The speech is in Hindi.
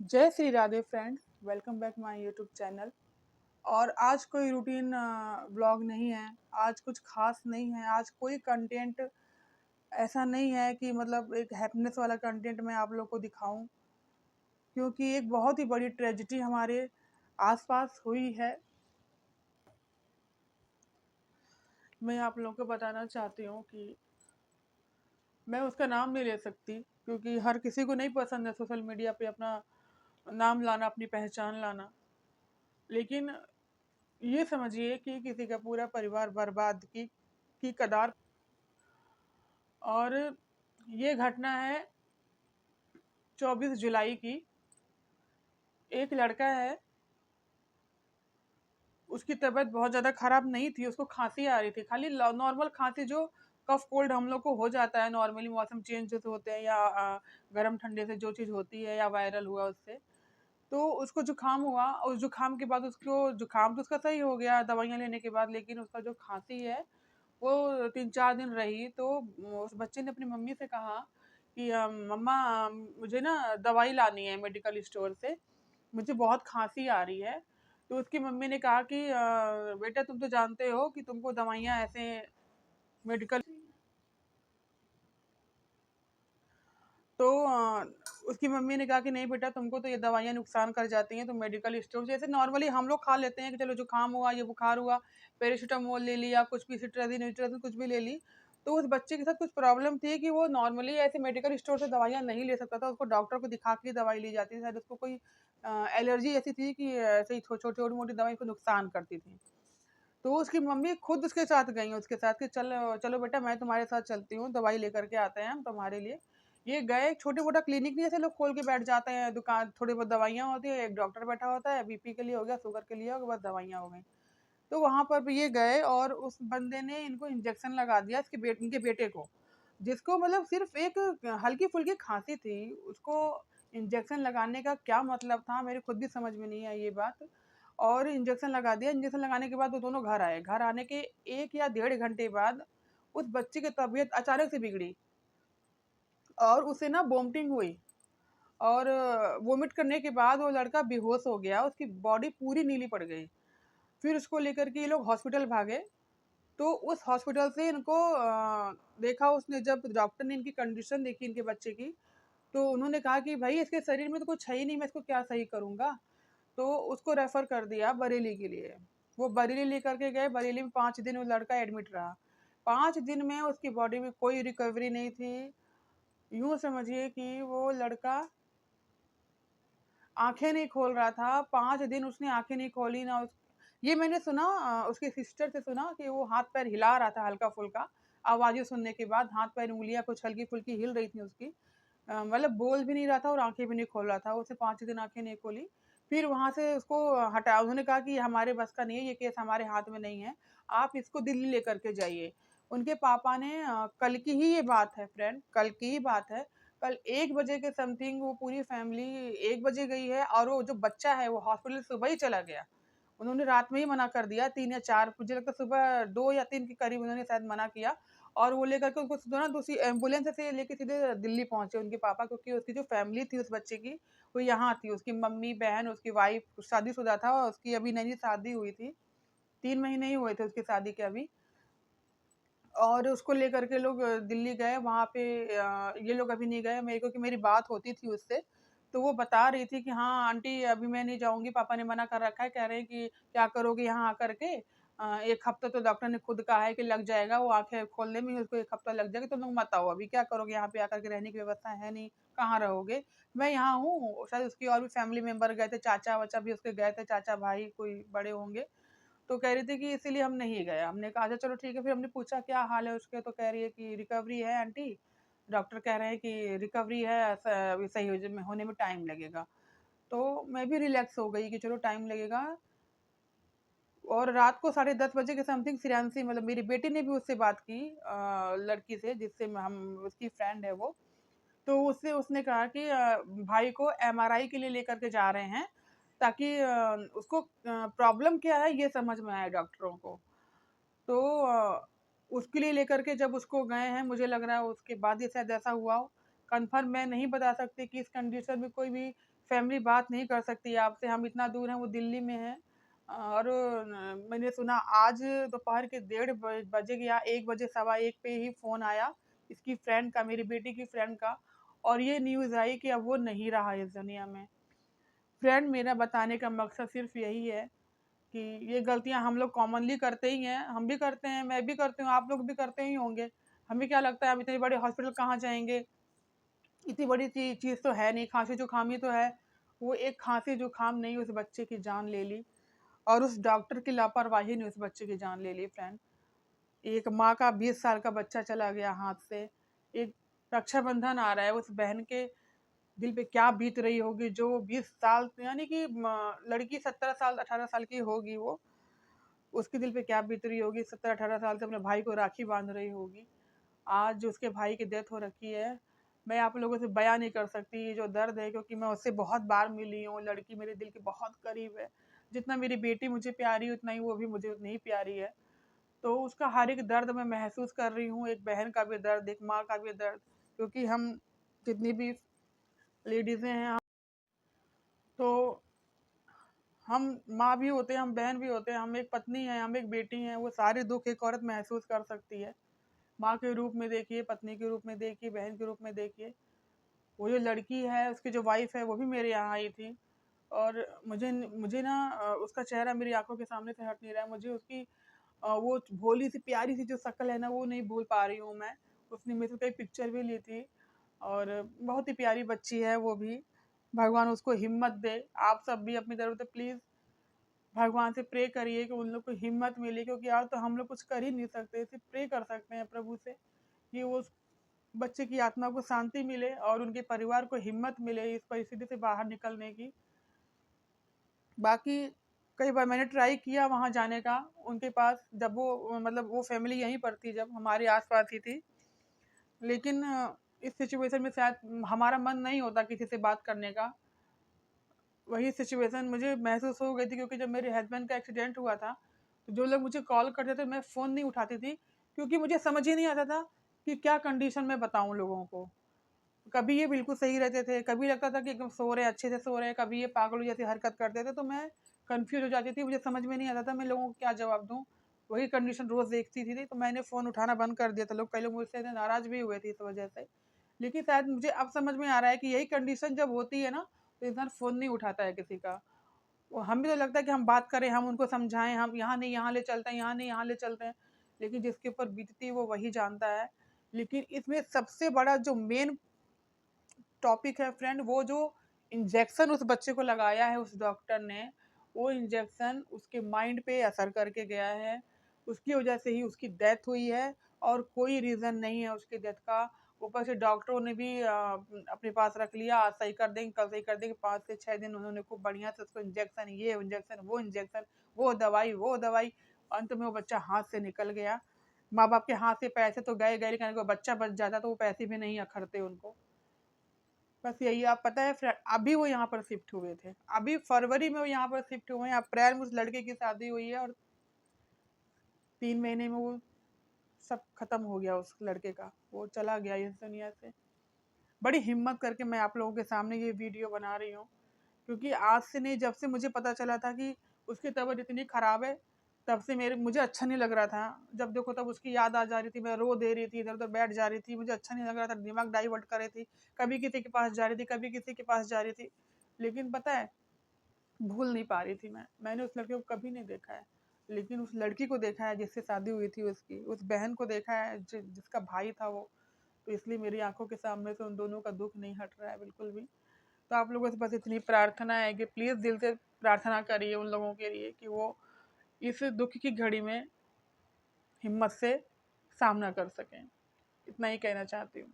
जय Shri Radhe friends, welcome back my YouTube channel. और आज कोई रूटीन व्लॉग नहीं है। आज कुछ खास नहीं है। आज कोई कंटेंट ऐसा नहीं है कि मतलब एक हैप्पीनेस वाला कंटेंट मैं आप लोग को दिखाऊं, क्योंकि एक बहुत ही बड़ी ट्रेजिडी हमारे आसपास हुई है। मैं आप लोगों को बताना चाहती हूँ कि मैं उसका नाम नहीं ले सकती, क्योंकि हर किसी को नहीं पसंद है सोशल मीडिया पे अपना नाम लाना, अपनी पहचान लाना। लेकिन ये समझिए कि किसी का पूरा परिवार बर्बाद की कगार। और ये घटना है 24 जुलाई की। एक लड़का है, उसकी तबीयत बहुत ज़्यादा खराब नहीं थी, उसको खांसी आ रही थी, खाली नॉर्मल खांसी जो कफ कोल्ड हम लोग को हो जाता है नॉर्मली, मौसम चेंज जैसे होते हैं या गर्म ठंडे से जो चीज़ होती है या वायरल हुआ उससे। तो उसको जुकाम हुआ और जुकाम के बाद उसको जुकाम तो उसका सही हो गया दवाइयाँ लेने के बाद, लेकिन उसका जो खांसी है वो 3-4 दिन रही। तो उस बच्चे ने अपनी मम्मी से कहा कि मम्मा, मुझे ना दवाई लानी है मेडिकल स्टोर से, मुझे बहुत खांसी आ रही है। तो उसकी मम्मी ने कहा कि बेटा, तुम तो जानते हो कि तुमको दवाइयाँ ऐसे मेडिकल। तो उसकी मम्मी ने कहा कि नहीं बेटा, तुमको तो ये दवाइयाँ नुकसान कर जाती हैं, तो मेडिकल स्टोर जैसे नॉर्मली हम लोग खा लेते हैं कि चलो जुकाम हुआ, ये बुखार हुआ, पैरासीटामोल ले लिया, कुछ भी सिट्राजिन विट्राजिन कुछ भी ले ली। तो उस बच्चे के साथ कुछ प्रॉब्लम थी कि वो नॉर्मली ऐसे मेडिकल स्टोर से दवाइयाँ नहीं ले सकता था, उसको डॉक्टर को दिखा के दवाई ली जाती थी। शायद उसको कोई एलर्जी ऐसी थी कि ऐसे ही छोटी मोटी दवाई को नुकसान करती थी। तो उसकी मम्मी खुद उसके साथ गई, उसके साथ कि चलो चलो बेटा, मैं तुम्हारे साथ चलती हूँ, दवाई लेकर के आते हैं हम तुम्हारे लिए। ये गए, छोटे मोटा क्लिनिक नहीं, जैसे लोग खोल के बैठ जाते हैं दुकान, थोड़ी बहुत दवाइयाँ होती है, एक डॉक्टर बैठा होता है, बीपी के लिए हो गया, शुगर के लिए हो गया, बस दवाइयाँ हो गई। तो वहां पर भी ये गए और उस बंदे ने इनको इंजेक्शन लगा दिया, इनके बेटे को, जिसको मतलब सिर्फ एक हल्की फुल्की खांसी थी, उसको इंजेक्शन लगाने का क्या मतलब था, मेरे खुद भी समझ में नहीं आई ये बात। और इंजेक्शन लगा दिया। इंजेक्शन लगाने के बाद वो दोनों घर आए। घर आने के 1 या 1.5 घंटे बाद उस बच्चे की तबीयत अचानक से बिगड़ी और उसे ना वोमिटिंग हुई। और वोमिट करने के बाद वो लड़का बेहोश हो गया, उसकी बॉडी पूरी नीली पड़ गई। फिर उसको लेकर के ये लोग हॉस्पिटल भागे। तो उस हॉस्पिटल से इनको देखा उसने, जब डॉक्टर ने इनकी कंडीशन देखी इनके बच्चे की, तो उन्होंने कहा कि भाई, इसके शरीर में तो कुछ है ही नहीं, मैं इसको क्या सही करूँगा। तो उसको रेफ़र कर दिया बरेली के लिए। वो बरेली लेकर के गए। बरेली में 5 दिन वो लड़का एडमिट रहा। 5 दिन में उसकी बॉडी में कोई रिकवरी नहीं थी। यूँ समझिए कि वो लड़का आँखें नहीं खोल रहा था। 5 दिन उसने आँखें नहीं खोली ना। ये मैंने सुना, उसके सिस्टर से सुना कि वो हाथ-पैर हिला रहा था हल्का-फुल्का, आवाज़ें सुनने के बाद हाथ-पैर, उँगलियाँ कुछ हल्की-फुल्की हिल रही थी उसकी। मतलब बोल भी नहीं रहा था और आँखें भी नहीं खोल रहा था। उसने 5 दिन आँखें नहीं खोली। फिर वहाँ से उसको हटा, उन्होंने कहा कि हमारे बस का नहीं है, ये केस हमारे हाथ में नहीं है, आप इसको दिल्ली लेकर के जाइए। उनके पापा ने कल की ही ये बात है फ्रेंड, कल की ही बात है। कल 1 बजे के समथिंग वो पूरी फैमिली 1 बजे गई है और वो जो बच्चा है वो हॉस्पिटल सुबह ही चला गया। उन्होंने रात में ही मना कर दिया, 3 या 4, मुझे लगता है सुबह 2 या 3 के करीब उन्होंने शायद मना किया। और वो लेकर के उनको सीधा ना दूसरी एम्बुलेंस से लेके सीधे दिल्ली पहुँचे उनके पापा, क्योंकि उसकी जो फैमिली थी उस बच्चे की, वो यहाँ थी। उसकी मम्मी, बहन, उसकी वाइफ़ शादीशुदा था और उसकी अभी नई शादी हुई थी। 3 महीने ही हुए थे उसकी शादी के अभी। और उसको लेकर के लोग दिल्ली गए। वहाँ पे ये लोग अभी नहीं गए, मेरे को, कि मेरी बात होती थी उससे, तो वो बता रही थी कि हाँ आंटी, अभी मैं नहीं जाऊँगी, पापा ने मना कर रखा है, कह रहे हैं कि क्या करोगे यहाँ आकर के। 1 हफ्ता तो डॉक्टर ने खुद कहा है कि लग जाएगा, वो आँखें खोलने में ही उसको 1 हफ्ता लग जाएगा, तुम लोग मत आओ, अभी क्या करोगे, यहाँ पे आकर के रहने की व्यवस्था है नहीं, कहाँ रहोगे? मैं यहाँ हूँ। शायद उसकी और भी फैमिली मेंबर गए थे, चाचा-वाचा भी उसके गए थे, चाचा भाई कोई बड़े होंगे। तो कह रही थी कि इसीलिए हम नहीं गए। हमने कहा अच्छा चलो ठीक है। फिर हमने पूछा क्या हाल है उसके, तो कह रही है कि रिकवरी है आंटी, डॉक्टर कह रहे हैं कि रिकवरी है, अभी सही होने में टाइम लगेगा। तो मैं भी रिलैक्स हो गई कि चलो टाइम लगेगा। और रात को 10:30 बजे के समथिंग श्रेयांशी, मतलब मेरी बेटी ने भी उससे बात की, लड़की से जिससे हम, उसकी फ्रेंड है वो। तो उससे उसने कहा कि भाई को एमआरआई के लिए लेकर के जा रहे हैं, ताकि उसको प्रॉब्लम क्या है ये समझ में आए डॉक्टरों को। तो उसके लिए लेकर के जब उसको गए हैं, मुझे लग रहा है उसके बाद ही शायद ऐसा हुआ हो। कन्फर्म मैं नहीं बता सकती कि इस कंडीशन में कोई भी फैमिली बात नहीं कर सकती आपसे, हम इतना दूर हैं, वो दिल्ली में हैं। और मैंने सुना आज दोपहर के 1:30 बजे या 1 बजे, सवा 1 पे ही फ़ोन आया इसकी फ्रेंड का, मेरी बेटी की फ्रेंड का, और ये न्यूज़ आई कि अब वो नहीं रहा इस दुनिया में। फ्रेंड, मेरा बताने का मकसद सिर्फ़ यही है कि ये गलतियाँ हम लोग कॉमनली करते ही हैं, हम भी करते हैं, मैं भी करती हूँ, आप लोग भी करते ही होंगे। हमें क्या लगता है हम इतने बड़े हॉस्पिटल कहाँ जाएँगे, इतनी बड़ी चीज़ तो है नहीं, खाँसी-जुकाम ही तो है। वो एक खाँसी-जुकाम ने उस बच्चे की जान ले ली, और उस डॉक्टर की लापरवाही ने उस बच्चे की जान ले ली फ्रेंड। एक माँ का 20 साल का बच्चा चला गया हाथ से। एक रक्षाबंधन आ रहा है, उस बहन के दिल पे क्या बीत रही होगी जो 20 साल, यानी कि लड़की 17 साल 18 साल की होगी वो, उसके दिल पे क्या बीत रही होगी, 17-18 साल से अपने भाई को राखी बांध रही होगी। आज जो उसके भाई की डेथ हो रखी है, मैं आप लोगों से बयां नहीं कर सकती ये जो दर्द है, क्योंकि मैं उससे बहुत बार मिली हूँ। लड़की मेरे दिल के बहुत करीब है, जितना मेरी बेटी मुझे प्यारी है उतना ही वो भी मुझे उतनी ही प्यारी है। तो उसका हर एक दर्द मैं महसूस कर रही हूँ, एक बहन का भी दर्द, एक माँ का भी दर्द, क्योंकि हम जितनी भी लेडीज़ें हैं, तो हम माँ भी होते हैं, हम बहन भी होते हैं, हम एक पत्नी हैं, हम एक बेटी हैं, वो सारे दुख एक औरत महसूस कर सकती है। माँ के रूप में देखिए, पत्नी के रूप में देखिए, बहन के रूप में देखिए। वो जो लड़की है, उसकी जो वाइफ है, वो भी मेरे यहाँ आई थी, और मुझे मुझे ना उसका चेहरा मेरी आंखों के सामने से हट नहीं रहा है। मुझे उसकी वो भोली सी प्यारी सी जो शक्ल है ना, वो नहीं भूल पा रही हूँ मैं। उसने मेरे से कई पिक्चर भी ली थी, और बहुत ही प्यारी बच्ची है वो भी। भगवान उसको हिम्मत दे। आप सब भी अपनी तरफ से प्लीज़ भगवान से प्रे करिए कि उन लोग को हिम्मत मिले, क्योंकि यार तो हम लोग कुछ कर ही नहीं सकते, सिर्फ प्रे कर सकते हैं प्रभु से कि वो उस बच्चे की आत्मा को शांति मिले और उनके परिवार को हिम्मत मिले इस परिस्थिति से बाहर निकलने की। बाकी कई बार मैंने ट्राई किया वहाँ जाने का उनके पास, जब वो मतलब वो फैमिली यहीं पर थी, जब हमारे आसपास ही थी, लेकिन इस सिचुएशन में शायद हमारा मन नहीं होता किसी से बात करने का। वही सिचुएशन मुझे महसूस हो गई थी, क्योंकि जब मेरे हस्बैंड का एक्सीडेंट हुआ था, तो जो लोग मुझे कॉल करते थे, मैं फ़ोन नहीं उठाती थी, क्योंकि मुझे समझ ही नहीं आता था कि क्या कंडीशन में बताऊँ लोगों को। कभी ये बिल्कुल सही रहते थे, कभी लगता था कि एकदम सो रहे हैं, अच्छे से सो रहे हैं, कभी ये पागलों जैसी हरकत करते थे, तो मैं कन्फ्यूज़ हो जाती थी, मुझे समझ में नहीं आता था मैं लोगों को क्या जवाब दूँ। वही कंडीशन रोज़ देखती थी, तो मैंने फ़ोन उठाना बंद कर दिया था। कई लोग मुझसे नाराज़ भी हुए थे इस वजह से। लेकिन शायद मुझे अब समझ में आ रहा है कि यही कंडीशन जब होती है ना, तो इंसान फ़ोन नहीं उठाता है किसी का। वो हमें तो लगता है कि हम बात करें, हम उनको समझाएँ, हम यहाँ नहीं यहाँ ले चलते हैं, यहाँ नहीं यहाँ ले चलते हैं, लेकिन जिसके ऊपर बीतती है वो वही जानता है। लेकिन इसमें सबसे बड़ा जो मेन टॉपिक है फ्रेंड, वो जो इंजेक्शन उस बच्चे को लगाया है उस डॉक्टर ने, वो इंजेक्शन उसके माइंड पे असर करके गया है। उसकी वजह से ही उसकी डेथ हुई है, और कोई रीज़न नहीं है उसकी डेथ का। ऊपर से डॉक्टरों ने भी अपने पास रख लिया, आज सही कर देंगे, कल सही कर देंगे। 5 से 6 दिन उन्होंने खूब बढ़िया से उसको इंजेक्शन, ये इंजेक्शन, वो दवाई, वो दवाई। अंत में वो बच्चा हाथ से निकल गया। माँ बाप के हाथ से पैसे तो गए गए, लेकिन अगर बच्चा बच जाता तो वो पैसे भी नहीं अखरते उनको। बस यही। आप पता है फ्रेंड, अभी वो यहाँ पर शिफ्ट हुए थे, अभी फरवरी में वो यहाँ पर शिफ्ट हुए हैं। अप्रैल में उस लड़के की शादी हुई है, और 3 महीने में वो सब खत्म हो गया उस लड़के का, वो चला गया इस दुनिया से। बड़ी हिम्मत करके मैं आप लोगों के सामने ये वीडियो बना रही हूँ, क्योंकि आज से नहीं, जब से मुझे पता चला था कि उसकी तबीयत इतनी ख़राब है, तब से मेरे मुझे अच्छा नहीं लग रहा था। जब देखो तब उसकी याद आ जा रही थी, मैं रो दे रही थी, इधर-उधर बैठ जा रही थी, मुझे अच्छा नहीं लग रहा था, दिमाग डाइवर्ट कर रही थी। कभी किसी के पास जा रही थी, कभी किसी के पास जा रही थी। लेकिन पता है, भूल नहीं पा रही थी मैं। मैंने उस लड़के को कभी नहीं देखा है, लेकिन उस लड़की को देखा है जिससे शादी हुई थी उसकी, उस बहन को देखा है जिसका भाई था वो। तो इसलिए मेरी आँखों के सामने से उन दोनों का दुःख नहीं हट रहा है बिल्कुल भी। तो आप लोगों से बस इतनी प्रार्थना है कि प्लीज़ दिल से प्रार्थना करिए उन लोगों के लिए कि वो इस दुःख की घड़ी में हिम्मत से सामना कर सकें। इतना ही कहना चाहती हूँ।